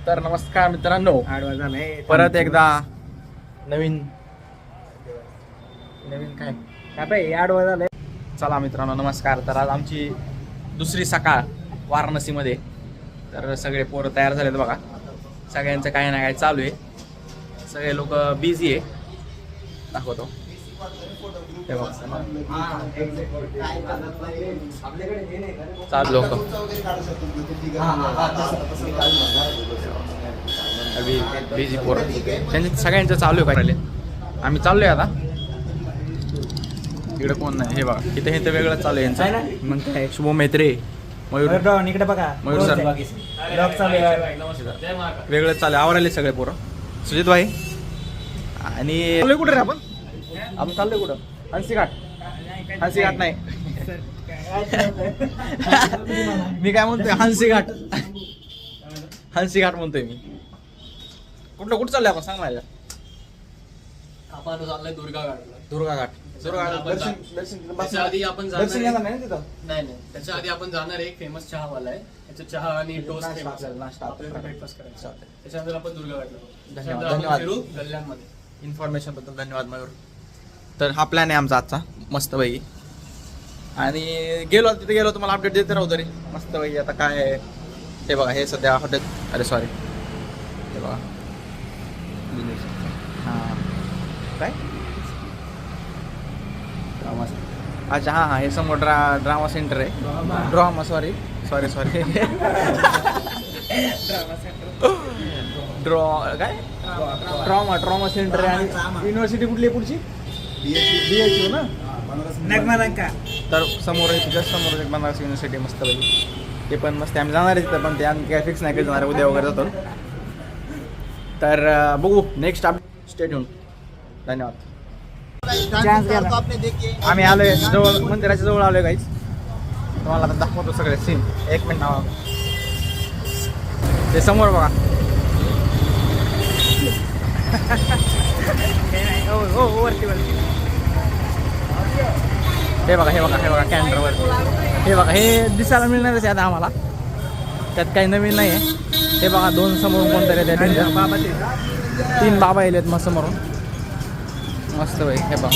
तर नमस्कार मित्रांनो, परत एकदा नवीन काय आडवा झालंय. चला मित्रांनो नमस्कार. तर आज आमची दुसरी सकाळ वाराणसीमध्ये. तर सगळे पोरं तयार झालेत बघा. सगळ्यांचं काही ना काही चालू आहे. सगळे लोक बिझी आहे. दाखवतो हे बघा चालू लोक बिझी पोरं त्यांचे सगळ्यांचं चालू आहे. काय आम्ही चाललोय आता. इकडे कोण नाही हे बघा. इथे हे तर वेगळं चालू आहे यांचं. मग काय शुभम मैत्रे मयूर इकडे बघा. मयूर सर वेगळं चालू आवराले सगळे पोरं. सुजित भाई आणि चाललोय कुठे रे आपण चाललोय कुठं? हंसी घाट नाही मी काय म्हणतोय हंसी घाट म्हणतोय मी. कुठं चाललोय आपण सांग मला. आपण चाललोय दुर्गा घाट त्याच्या आधी आपण जाणार नाही त्याच्या आधी आपण जाणार एक फेमस चहावाला आहे. त्याचा चहा आणि टोस्ट नाश्ता ब्रेकफास्ट करायचा. त्याच्यानंतर आपण दुर्गा घाटला. धन्यवाद गल्ल्यांमध्ये इन्फॉर्मेशन बद्दल धन्यवाद मयूर. तर हा प्लॅन आहे आमचा आजचा मस्त पैकी. आणि तिथे गेलो तुम्हाला अपडेट देते राहू तरी मस्त पैकी. आता काय आहे हे बघा. हे सध्या हॉटेल हे बघा हां काय अच्छा हां हे समोर ड्रामा सेंटर आहे. ड्रामा सॉरी काय ट्रॉमा सेंटर आहे. आणि युनिव्हर्सिटी कुठली आहे पुढची? BHU ना. तर समोर आहे जस्ट समोर एक बनारस युनिव्हर्सिटी मस्त पैकी. ते पण मस्त आम्ही जाणार आहे तिथं. पण ते आम्ही काय फिक्स नाही कधी जाणार. उद्या वगैरे जातो. तर बघू नेक्स्ट अपडेट. Stay tune. धन्यवाद. आम्ही आलोय जवळ मंदिराच्या जवळ आलोय गाईज. तुम्हाला आता दाखवतो सगळे सीन. एक मिनिट नाव ते समोर बघा. वरती हे बघा कॅन्टरवर हे बघा. हे दिसायला मिळणारच आहे आता आम्हाला. त्यात काही नवीन नाही आहे. हे बघा दोन समोरून कोणतरी येतात. 3 बाबा येलेत मग समोरून मस्त भाई. हे बघा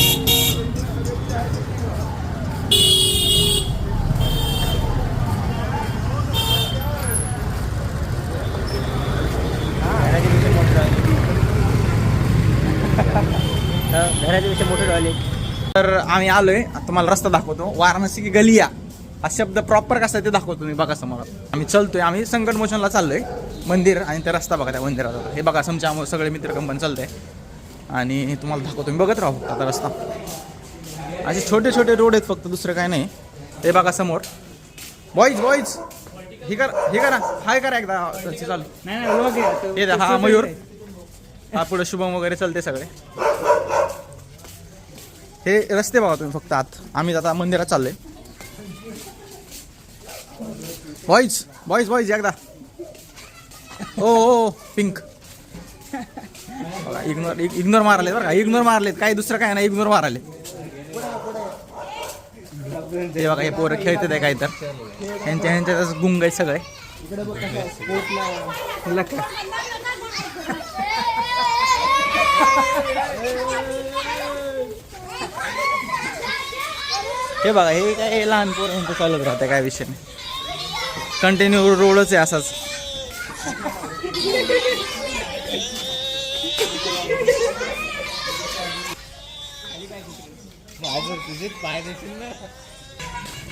घराच्या विषय मोठे राहिले. तर आम्ही आलोय. तुम्हाला रस्ता दाखवतो. वाराणसी की गलिया हा शब्द प्रॉपर कसा ते दाखवतो मी. बघा समोर आम्ही चलतोय. आम्ही संकट मोशनला चाललोय. मंदिर आणि ते रस्ता बघा त्या मंदिराचा. हे बघा समजा सगळे मित्र कंपनी चालतंय. आणि तुम्हाला दाखवतो मी. बघत राहू आता रस्ता. असे छोटे रोड आहेत फक्त, दुसरं काय नाही. ते बघा समोर. बॉईज हे करा हाय करा एकदा. चालू हे हा मयूर. हा पुढे शुभम वगैरे चालते सगळे. हे रस्ते बघा तुम्ही फक्त आत. आम्ही आता मंदिरात चाललोय. बॉईज एकदा. ओ पिंक इग्नोर मारले बरं का. इग्नोर मारलेत. काही दुसरं काय नाही. इग्नोर मारले. ते बघा हे पोरं खेळते ते काय तर ह्यांच्यातच गुंग आहे सगळे. हे बघा हे काय लहान पोरं चालत राहते. काय विषय नाही. कंटिन्यू रोडच आहे असाच.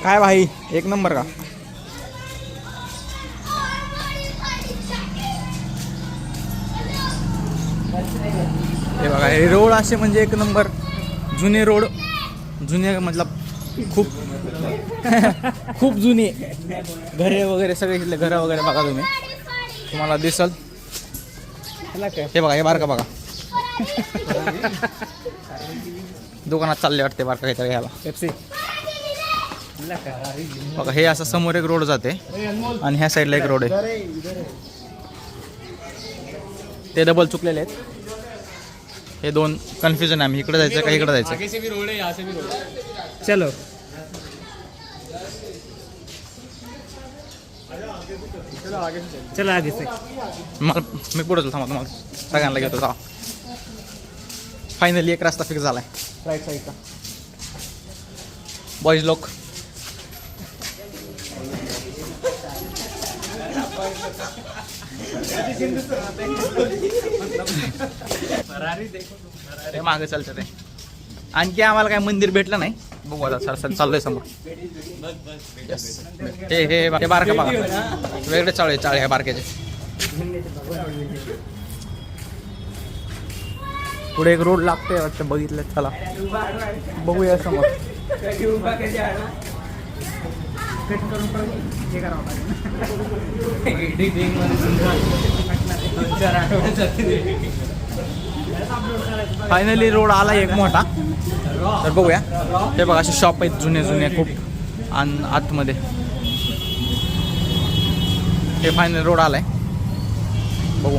काय भाई एक नंबर का. हे बघा हे रोड असे म्हणजे एक नंबर. जुने रोड मतलब खूप जुनी घरे वगैरे सगळे इथले घरं वगैरे बघा तुम्ही. तुम्हाला दिसल. हे बघा हे बारका बघा. दुकानात चालले वाटते बारका काहीतरी घ्यायला. पेप्सी बघा. हे असं समोर एक रोड जाते आणि ह्या साईडला एक रोड आहे. ते डबल चुकलेले आहेत. हे दोन कन्फ्युजन आहे. आम्ही इकडे जायचं का इकडे जायचं. चलो चला आगे से मला मी पुढे थांबा तुम्हाला सगळ्यांना घेतो जा. फायनली एक रस्ता फिक्स झालाय राईट साईडचा. बॉईज लोक ते मागे चालतं ते. आणखी आम्हाला काय मंदिर भेटलं नाही. बघू आता सर चाललोय समोर. Yes. हे बारका बघा वेगळे चाळे ह्या बारक्याचे. पुढे एक रोड लागतोय वाटतं बघितलं. चला बघूया समोर. फायनली रोड आला एक मोठा. तर बघूया. हे बघा असे शॉप आहेत जुने खूप आणि आतमध्ये. हे फायनल रोड आलाय. बघू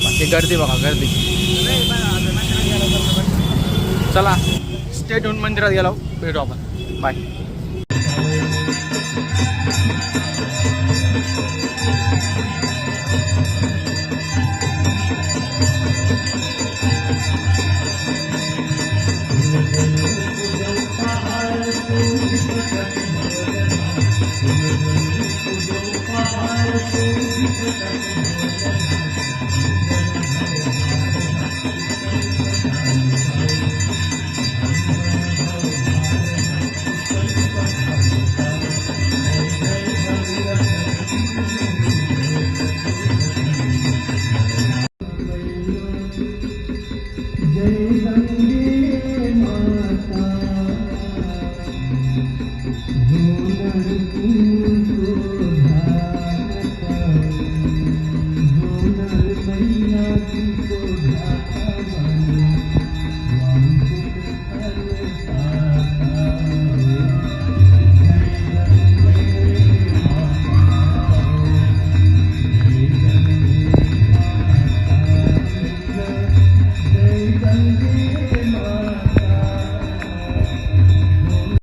बाकी गर्दी बघा गर्दी. चला स्टेट होऊन मंदिरात गेलो भेटू आपण. बाय.